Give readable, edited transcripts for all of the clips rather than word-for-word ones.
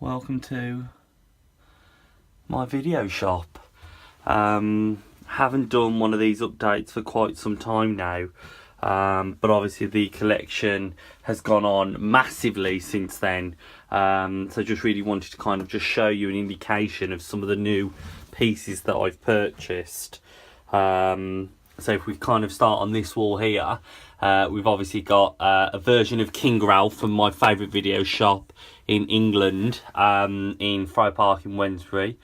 Welcome to my video shop. Haven't done one of these updates for quite some time now, but obviously the collection has gone on massively since then, so just really wanted to kind of just show you an indication of some of the new pieces that I've purchased. So if we kind of start on this wall here, we've obviously got a version of King Ralph from my favourite video shop in England, in Fry Park in Wednesbury.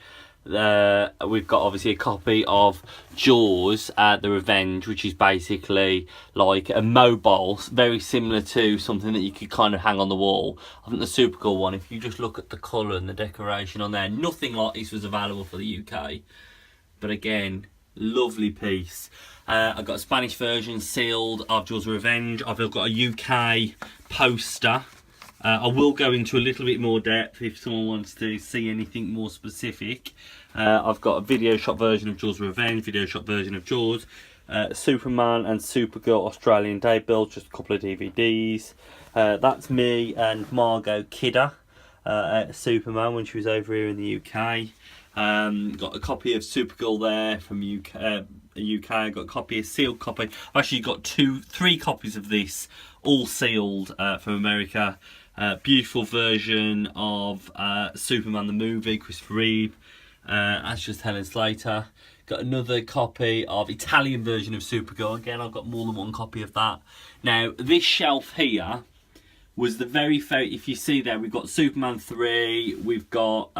We've got obviously a copy of Jaws, The Revenge, which is basically like a mobile, very similar to something that you could kind of hang on the wall. I think the super cool one, if you just look at the colour and the decoration on there, nothing like this was available for the UK. But again, lovely piece. I've got a Spanish version sealed of Jaws: Revenge. I've got a UK poster. I will go into a little bit more depth if someone wants to see anything more specific. I've got a video shop version of Jaws: Revenge, video shop version of Jaws, Superman and Supergirl Australian Day build, just a couple of DVDs. That's me and Margot Kidder at Superman when she was over here in the UK. Got a copy of Supergirl there from UK. I got a copy, a sealed copy. I've actually got three copies of this, all sealed from America. Beautiful version of Superman the movie, Christopher Reeve. That's just Helen Slater. Got another copy of Italian version of Supergirl. Again, I've got more than one copy of that. Now, this shelf here was the very first. If you see there, we've got Superman 3. We've got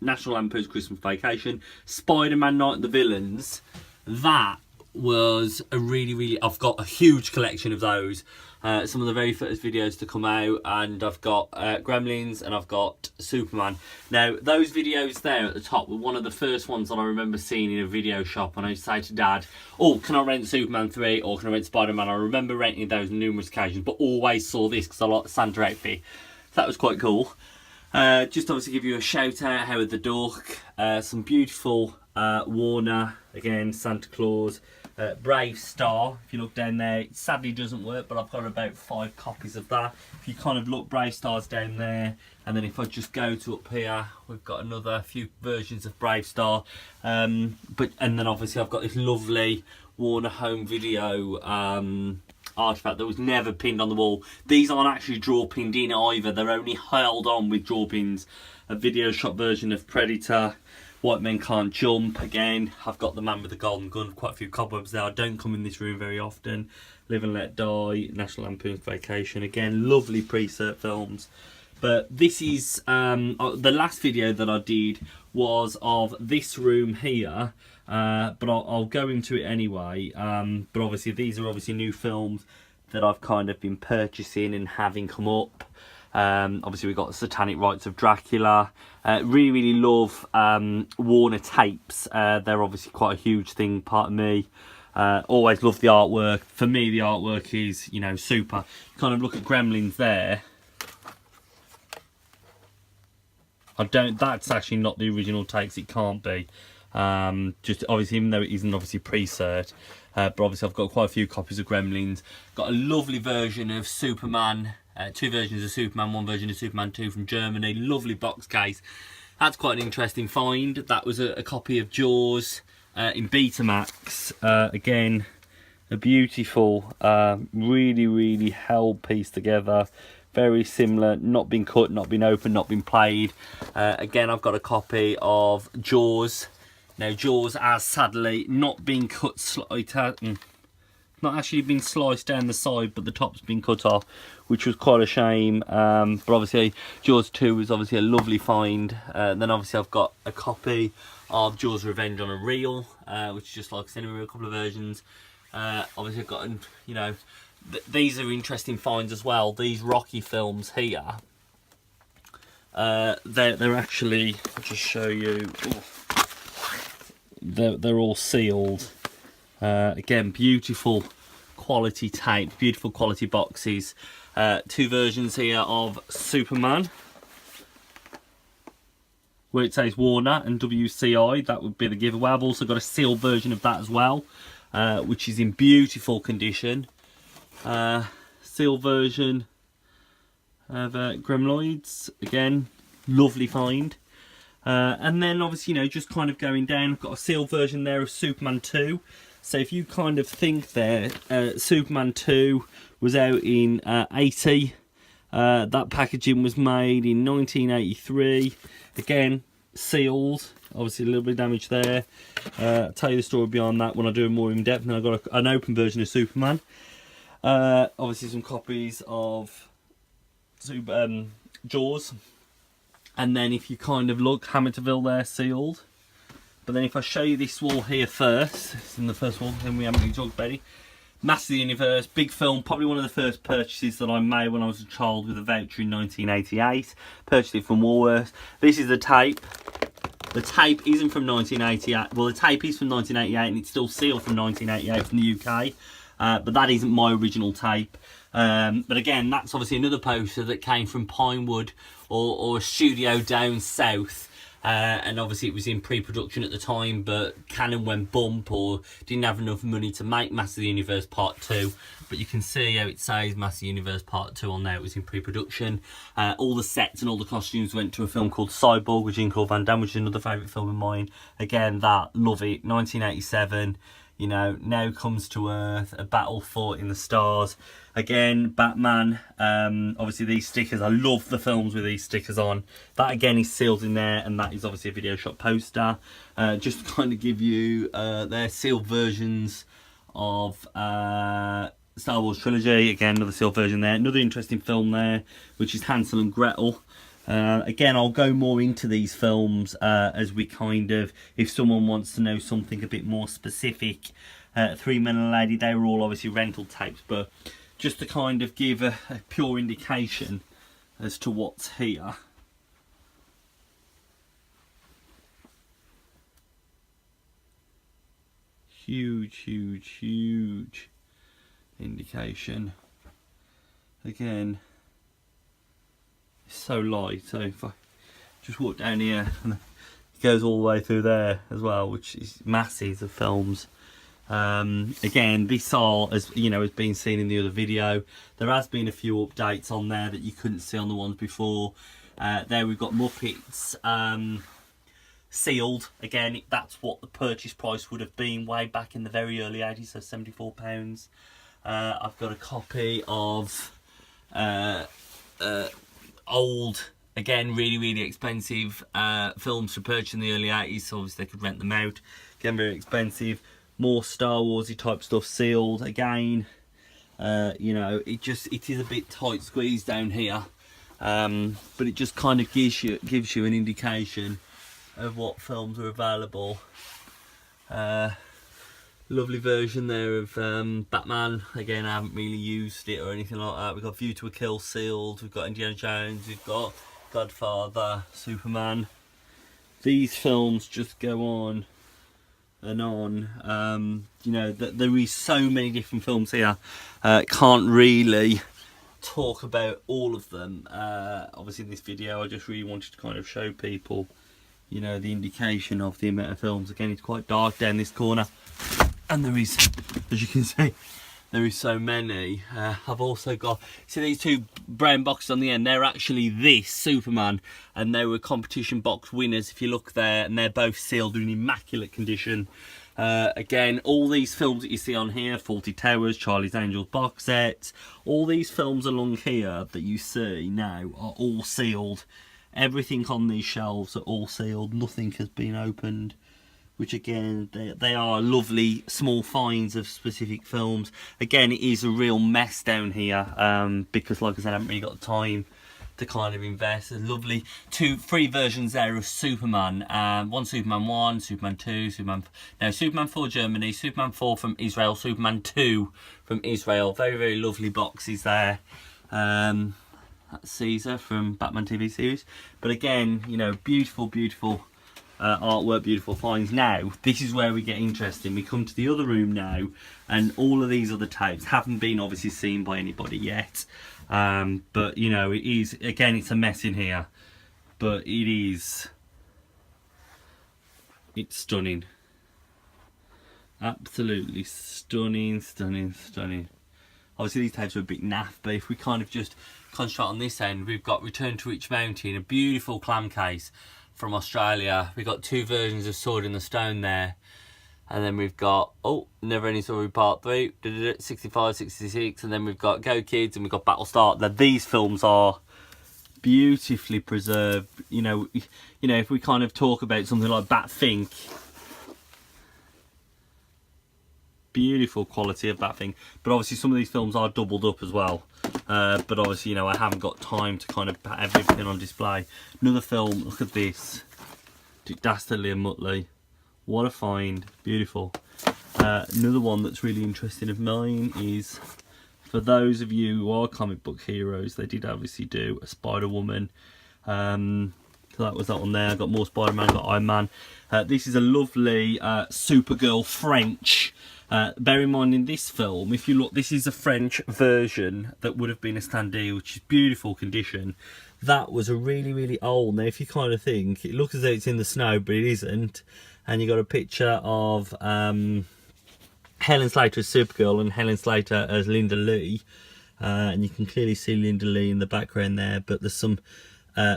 National Lampoon's Christmas Vacation, Spider-Man Night of the Villains. That was a really, I've got a huge collection of those. Some of the very first videos to come out, and I've got Gremlins and I've got Superman. Now, those videos there at the top were one of the first ones that I remember seeing in a video shop, and I used to say to Dad, oh, can I rent Superman 3 or can I rent Spider-Man? I remember renting those on numerous occasions, but always saw this because I like the Santa outfit. So that was quite cool. Just obviously give you a shout out, Howard the Duck, some beautiful Warner, again, Santa Claus, Brave Star. If you look down there, it sadly doesn't work, but I've got about 5 copies of that. If you kind of look, Brave Star's down there, and then if I just go to up here, we've got another few versions of Brave Star. And then obviously I've got this lovely Warner home video artifact that was never pinned on the wall. These aren't actually draw pinned in either, they're only held on with draw pins. A video shop version of Predator, White Men Can't Jump. Again, I've got the Man with the Golden Gun, quite a few cobwebs there. I don't come in this room very often. Live and Let Die, National Lampoon's Vacation. Again, lovely pre-cert films. But this is the last video that I did was of this room here, but I'll go into it anyway. But obviously these are obviously new films that I've kind of been purchasing and having come up. Obviously we've got Satanic Rites of Dracula. Really love Warner tapes. They're obviously quite a huge thing, part of me. Always love the artwork. For me, the artwork is, you know, super. Kind of look at Gremlins there. That's actually not the original takes, it can't be. Just obviously, even though it isn't obviously pre-cert, but obviously I've got quite a few copies of Gremlins. Got a lovely version of Superman, 2 versions of Superman, 1 version of Superman 2 from Germany. Lovely box case. That's quite an interesting find. That was a copy of Jaws in Betamax. Again, a beautiful, really held piece together. Very similar, not been cut, not been opened, not been played. Again, I've got a copy of Jaws. Now, Jaws has sadly not been cut, not actually been sliced down the side, but the top's been cut off, which was quite a shame. But obviously, Jaws 2 was obviously a lovely find. Then obviously I've got a copy of Jaws: Revenge on a reel, which is just like cinema reel, a couple of versions. Obviously I've got, you know, these are interesting finds as well. These Rocky films here, they're actually, I'll just show you. Ooh. They're all sealed. Again, beautiful quality tape, beautiful quality boxes. 2 versions here of Superman, where it says Warner and WCI. That would be the giveaway. I've also got a sealed version of that as well, which is in beautiful condition. Sealed version of Gremloids, again lovely find. And then obviously, you know, just kind of going down, I've got a sealed version there of Superman 2. So if you kind of think there, Superman 2 was out in 80. That packaging was made in 1983. Again, sealed. Obviously a little bit of damage there. I'll tell you the story beyond that when I do it more in depth. And I've got an open version of Superman. Obviously some copies of Jaws. And then if you kind of look, Hamiltonville there, sealed. But then if I show you this wall here first, it's in the first wall, then we haven't really talked about it. Master of the Universe, big film, probably one of the first purchases that I made when I was a child with a voucher in 1988. Purchased it from Woolworths. This is the tape. The tape isn't from 1988. Well, the tape is from 1988 and it's still sealed from 1988 from the UK. But that isn't my original tape. But again, that's obviously another poster that came from Pinewood or a studio down south. And obviously it was in pre-production at the time, but Canon went bump or didn't have enough money to make Master of the Universe Part 2. But you can see how it says Master of the Universe Part 2 on there. It was in pre-production. All the sets and all the costumes went to a film called Cyborg with Jean-Claude Van Damme, which is another favourite film of mine. Again, that, love it, 1987. You know, Now Comes to Earth, A Battle Fought in the Stars. Again, Batman, obviously these stickers, I love the films with these stickers on. That again is sealed in there, and that is obviously a video shop poster. Just to kind of give you their sealed versions of Star Wars Trilogy. Again, another sealed version there. Another interesting film there, which is Hansel and Gretel. Again, I'll go more into these films as we kind of, if someone wants to know something a bit more specific. Three Men and a Lady, they were all obviously rental tapes, but just to kind of give a pure indication as to what's here. Huge, huge, huge indication. Again, it's so light, so if I just walk down here, and it goes all the way through there as well, which is masses of films. Again, this all, as you know, has been seen in the other video. There has been a few updates on there that you couldn't see on the ones before. There we've got Muppets sealed. Again, that's what the purchase price would have been way back in the very early 80s, so £74. I've got a copy of old, again, really expensive films to purchase in the early 80s, so obviously they could rent them out. Again, very expensive. More Star Warsy type stuff sealed. Again, you know, it is a bit tight squeezed down here, but it just kind of gives you an indication of what films are available. Lovely version there of Batman. Again, I haven't really used it or anything like that. We've got View to a Kill sealed. We've got Indiana Jones. We've got Godfather, Superman. These films just go on and on. You know, there is so many different films here. Can't really talk about all of them. Obviously in this video I just really wanted to kind of show people, you know, the indication of the amount of films. Again, it's quite dark down this corner, and there is, as you can see, there is so many. I've also got, see these two brown boxes on the end, they're actually this Superman, and they were competition box winners if you look there, and they're both sealed in immaculate condition. Again, all these films that you see on here, Fawlty Towers, Charlie's Angels box sets, all these films along here that you see now are all sealed. Everything on these shelves are all sealed, nothing has been opened, which again, they are lovely small finds of specific films. Again, it is a real mess down here, because like I said, I haven't really got the time to kind of invest. There's lovely three versions there of Superman. One Superman 1, Superman 2, Superman 4 Germany, Superman 4 from Israel, Superman 2 from Israel. Very lovely boxes there. That's Caesar from Batman TV series. But again, you know, beautiful artwork, beautiful finds. Now, this is where we get interesting. We come to the other room now, and all of these other tapes haven't been obviously seen by anybody yet. But, you know, it is, again, it's a mess in here. But it's stunning. Absolutely stunning. Obviously these tapes are a bit naff, but if we kind of just concentrate on this end, we've got Return to Witch Mountain, a beautiful clam case from Australia. We've got 2 versions of Sword in the Stone there. And then we've got, oh, Never Ending Story Part 3, 65, 66, and then we've got Go Kids, and we've got Battlestar. Now these films are beautifully preserved. You know, if we kind of talk about something like Batfink, beautiful quality of Batfink, but obviously some of these films are doubled up as well. But obviously, you know, I haven't got time to kind of put everything on display. Another film, look at this, Dick Dastardly and Muttley. What a find, beautiful. Another one that's really interesting of mine is, for those of you who are comic book heroes, they did obviously do a Spider-Woman. So that was that one there. I got more Spider-Man, got Iron Man. This is a lovely Supergirl French. Bear in mind, in this film, if you look, this is a French version that would have been a standee, which is beautiful condition. That was a really, really old. Now, if you kind of think, it looks as though it's in the snow, but it isn't. And you got a picture of Helen Slater as Supergirl and Helen Slater as Linda Lee. And you can clearly see Linda Lee in the background there, but there's some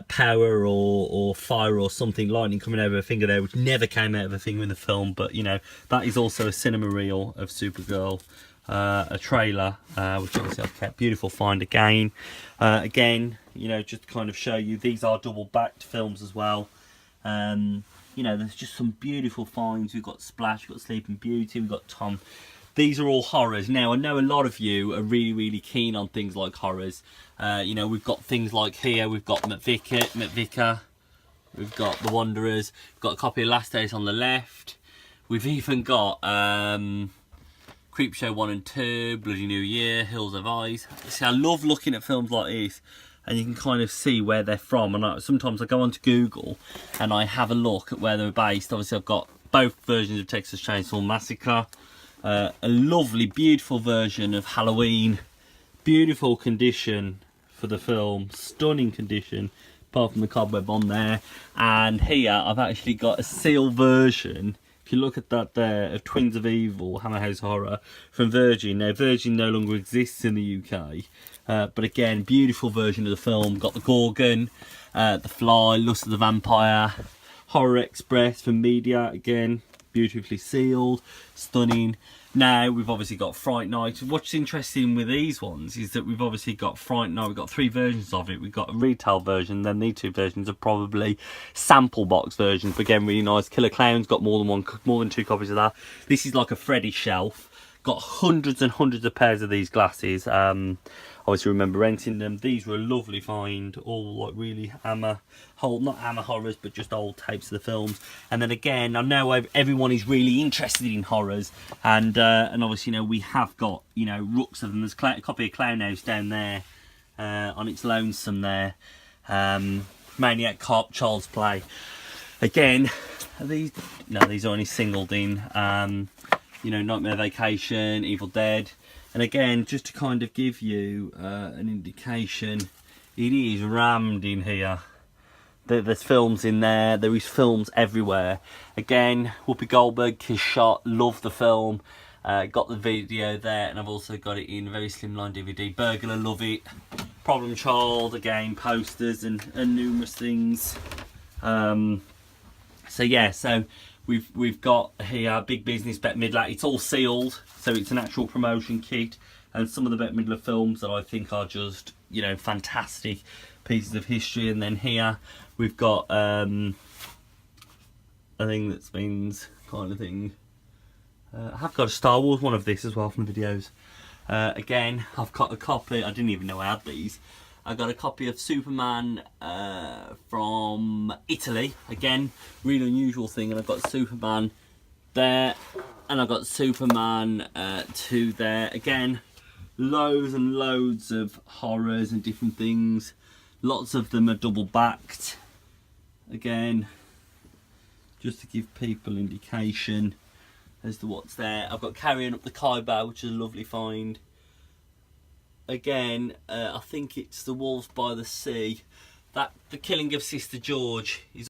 power or fire or something, lightning coming out of her finger there, which never came out of her finger in the film. But, you know, that is also a cinema reel of Supergirl. A trailer, which obviously I've kept. Beautiful find again. Again, you know, just to kind of show you, these are double-backed films as well. You know, there's just some beautiful finds. We've got Splash, we've got Sleeping Beauty, we've got Tom. These are all horrors. Now, I know a lot of you are really, really keen on things like horrors. You know, we've got things like here, we've got McVicker, we've got The Wanderers, we've got a copy of Last Days on the left. We've even got Creepshow 1 and 2, Bloody New Year, Hills of Ice. See, I love looking at films like this, and you can kind of see where they're from. And sometimes I go onto Google and I have a look at where they're based. Obviously, I've got both versions of Texas Chainsaw Massacre. A lovely, beautiful version of Halloween. Beautiful condition for the film. Stunning condition, apart from the cobweb on there. And here, I've actually got a seal version. If you look at that there, of Twins of Evil, Hammer House Horror, from Virgin. Now, Virgin no longer exists in the UK. But again, beautiful version of the film. Got the Gorgon, The Fly, Lust of the Vampire, Horror Express from Media, again, beautifully sealed, stunning. Now, we've obviously got Fright Night. What's interesting with these ones is that we've obviously got Fright Night. We've got 3 versions of it. We've got a retail version, then these 2 versions are probably sample box versions. But again, really nice. Killer Clown's got more than 2 copies of that. This is like a Freddy shelf. Got hundreds and hundreds of pairs of these glasses. Obviously remember renting them. These were a lovely find, all like really not Hammer horrors, but just old tapes of the films. And then again, I know everyone is really interested in horrors, and obviously, you know, we have got, you know, rooks of them. There's a copy of Clown House down there, on its lonesome there. Maniac Cop, Child's Play. Again, these are only singled in. You know, Nightmare Vacation, Evil Dead. And again, just to kind of give you an indication, it is rammed in here. There's films in there. There is films everywhere. Again, Whoopi Goldberg, Kiss Shot, love the film. Got the video there, and I've also got it in a very slimline DVD. Burglar, love it. Problem Child, again, posters and numerous things. So yeah, so we've got here Big Business Bette Midler. It's all sealed, so it's an actual promotion kit, and some of the Bette Midler films that I think are just, you know, fantastic pieces of history. And then here we've got a thing that means kind of thing. I have got a Star Wars one of this as well from the videos. Again, I've got a copy. I didn't even know I had these. I got a copy of Superman from Italy. Again, really unusual thing. And I've got Superman there, and I've got Superman 2 there. Again, loads and loads of horrors and different things. Lots of them are double backed. Again, just to give people indication as to what's there. I've got Carrying Up the Khyber, which is a lovely find. Again, I think it's The Wolves by the Sea. The Killing of Sister George is